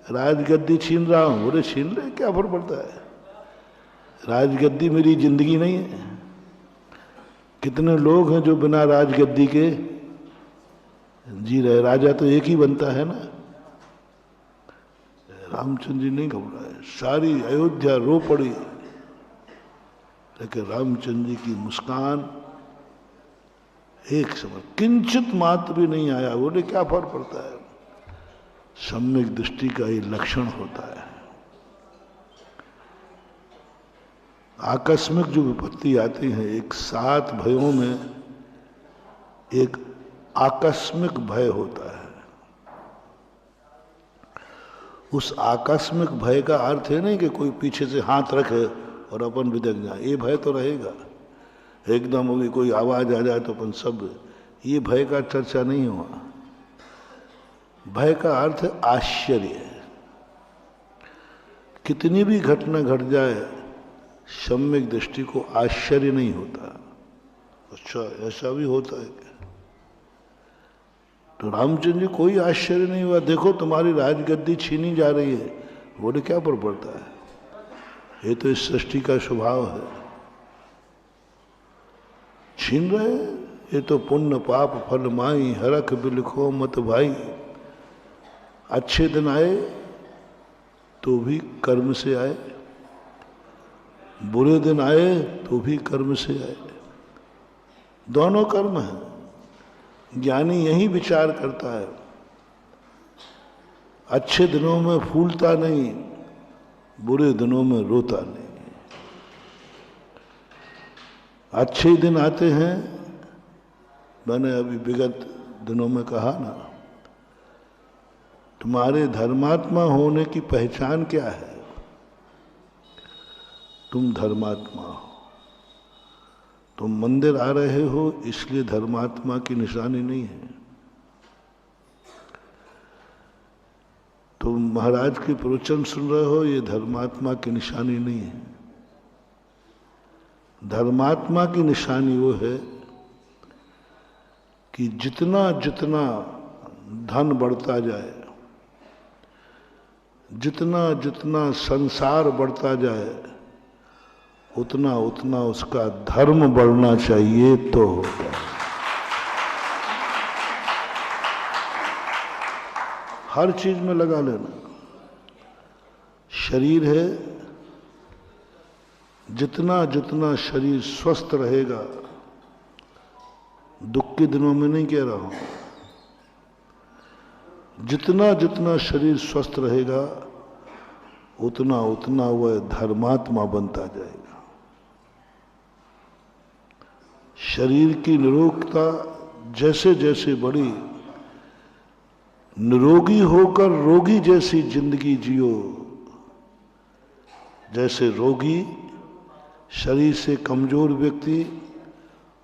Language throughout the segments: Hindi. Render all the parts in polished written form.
राजगद्दी छीन रहा हूं, बोले छीन ले, क्या फर्क पड़ता है, राजगद्दी मेरी जिंदगी नहीं है। कितने लोग हैं जो बिना राजगद्दी के जी रहे, राजा तो एक ही बनता है ना। रामचंद्र जी नहीं घबराए, सारी अयोध्या रो पड़ी, लेकिन रामचंद्र जी की मुस्कान एक समय किंचित मात्र भी नहीं आया। बोले क्या फर्क पड़ता है, सम्यक दृष्टि का ही लक्षण होता है। आकस्मिक जो विपत्ति आती है, एक 7 भयों में एक आकस्मिक भय होता है। उस आकस्मिक भय का अर्थ है नहीं कि कोई पीछे से हाथ रखे और अपन बिदक जाए, ये भय तो रहेगा। एकदम होगी कोई आवाज आ जाए तो अपन सब, ये भय का चर्चा नहीं हुआ। भय का अर्थ आश्चर्य। कितनी भी घटना घट जाए, सम्यक दृष्टि को आश्चर्य नहीं होता। अच्छा ऐसा भी होता है क्या? तो रामचंद्र जी कोई आश्चर्य नहीं हुआ, देखो तुम्हारी राजगद्दी छीनी जा रही है। बोले क्या पर पड़ता है, ये तो इस सृष्टि का स्वभाव है, छीन रहे, ये तो पुण्य पाप फल माई, हरख बिलखो मत भाई। अच्छे दिन आए तो भी कर्म से आए, बुरे दिन आए तो भी कर्म से आए, दोनों कर्म हैं। ज्ञानी यही विचार करता है, अच्छे दिनों में फूलता नहीं, बुरे दिनों में रोता नहीं। अच्छे दिन आते हैं, मैंने अभी विगत दिनों में कहा ना, तुम्हारे धर्मात्मा होने की पहचान क्या है? तुम धर्मात्मा हो। तुम मंदिर आ रहे हो इसलिए धर्मात्मा की निशानी नहीं है। तुम महाराज के प्रवचन सुन रहे हो, ये धर्मात्मा की निशानी नहीं है। धर्मात्मा की निशानी वो है कि जितना जितना धन बढ़ता जाए, जितना जितना संसार बढ़ता जाए, उतना उतना उसका धर्म बढ़ना चाहिए तो होगा। हर चीज में लगा लेना। शरीर है, जितना जितना शरीर स्वस्थ रहेगा, दुख के दिनों में नहीं कह रहा हूं, जितना जितना शरीर स्वस्थ रहेगा उतना उतना वह धर्मात्मा बनता जाएगा। शरीर की निरोगता जैसे जैसे बढ़ी, निरोगी होकर रोगी जैसी जिंदगी जियो। जैसे रोगी शरीर से कमजोर व्यक्ति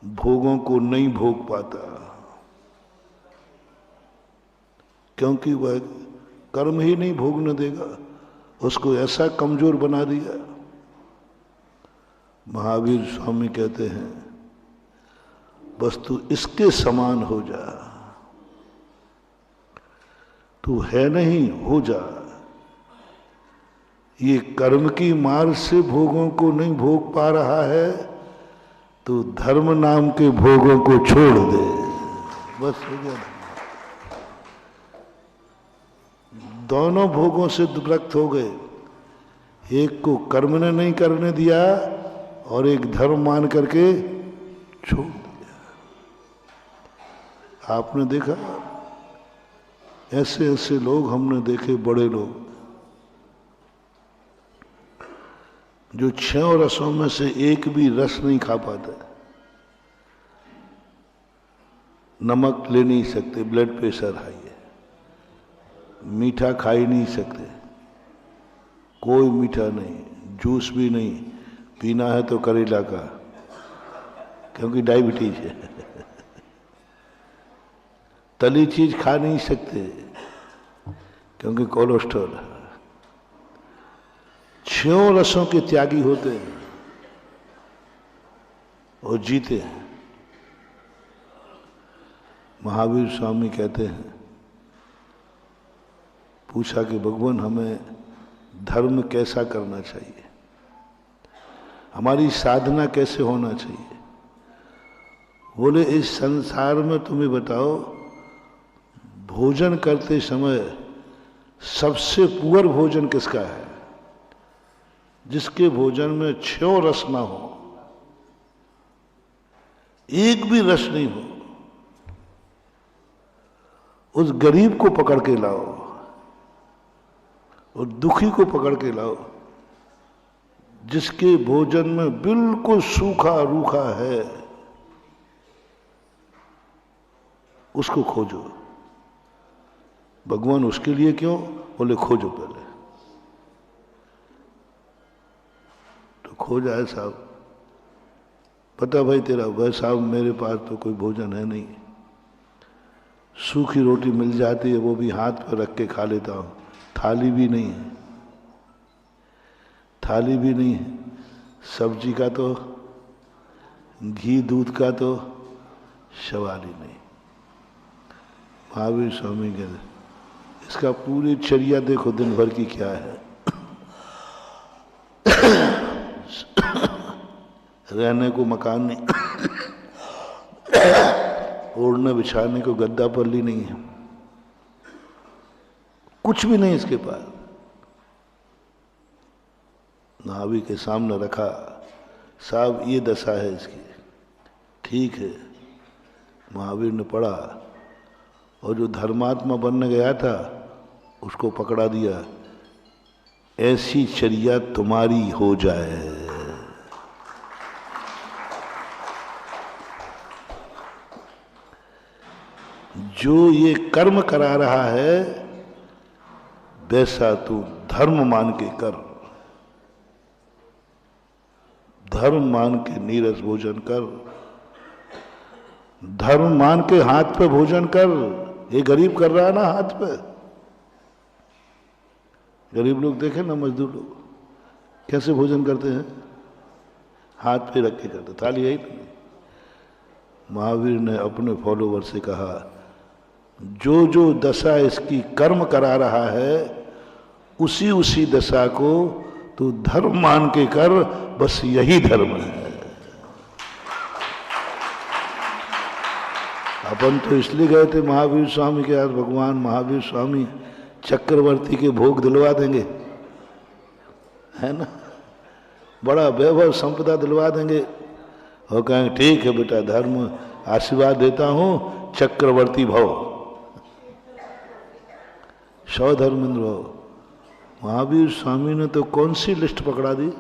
भोगों को नहीं भोग पाता, क्योंकि वह कर्म ही नहीं भोगने देगा, उसको ऐसा कमजोर बना दिया। महावीर स्वामी कहते हैं, बस तू इसके समान हो जा, तू है नहीं हो जा। ये कर्म की मार से भोगों को नहीं भोग पा रहा है, तो धर्म नाम के भोगों को छोड़ दे, बस हो गया। दोनों भोगों से विरक्त हो गए, एक को कर्म ने नहीं करने दिया और एक धर्म मान करके छोड़ दिया। आपने देखा, ऐसे ऐसे लोग हमने देखे, बड़े लोग जो 6 रसों में से एक भी रस नहीं खा पाते, नमक ले नहीं सकते, ब्लड प्रेशर हाई है, मीठा खा ही नहीं सकते, कोई मीठा नहीं, जूस भी नहीं पीना है तो करेला का, क्योंकि डायबिटीज है। तली चीज खा नहीं सकते क्योंकि कोलेस्ट्रॉल है। 6 रसों के त्यागी होते हैं और जीते हैं। महावीर स्वामी कहते हैं, पूछा कि भगवान हमें धर्म कैसा करना चाहिए, हमारी साधना कैसे होना चाहिए। बोले इस संसार में तुम्हें बताओ, भोजन करते समय सबसे पुअर भोजन किसका है? जिसके भोजन में 6 रस ना हो, एक भी रस नहीं हो, उस गरीब को पकड़ के लाओ और दुखी को पकड़ के लाओ। जिसके भोजन में बिल्कुल सूखा रूखा है, उसको खोजो। भगवान उसके लिए क्यों? बोले खोजो पहले। तो खोजा है साहब, पता भाई तेरा, वह साहब मेरे पास तो कोई भोजन है नहीं, सूखी रोटी मिल जाती है वो भी हाथ पर रख के खा लेता हूं, थाली भी नहीं है, थाली भी नहीं है, सब्जी का तो, घी दूध का तो सवाल ही नहीं। महावीर स्वामी के इसका पूरी चर्या देखो दिन भर की क्या है। रहने को मकान नहीं, ओढ़ने बिछाने को गद्दा पल्ली नहीं है, कुछ भी नहीं इसके पास। महावीर के सामने रखा, साहब ये दशा है इसकी, ठीक है। महावीर ने पढ़ा और जो धर्मात्मा बनने गया था उसको पकड़ा दिया, ऐसी चर्या तुम्हारी हो जाए। जो ये कर्म करा रहा है वैसा तू धर्म मान के कर, धर्म मान के नीरस भोजन कर, धर्म मान के हाथ पे भोजन कर। ये गरीब कर रहा है ना हाथ पे, गरीब लोग देखे ना, मजदूर लोग कैसे भोजन करते हैं, हाथ पे रख के करते, थाली यही पे। महावीर ने अपने फॉलोवर से कहा, जो जो दशा इसकी कर्म करा रहा है उसी उसी दशा को तू धर्म मान के कर, बस यही धर्म है। अपन तो इसलिए गए थे महावीर स्वामी के, आज भगवान महावीर स्वामी चक्रवर्ती के भोग दिलवा देंगे, है ना, बड़ा वैभव संपदा दिलवा देंगे और कहेंगे ठीक है बेटा, धर्म आशीर्वाद देता हूं, चक्रवर्ती भव, सौ धर्मेंद्र भव। महावीर स्वामी ने तो कौन सी लिस्ट पकड़ा दी?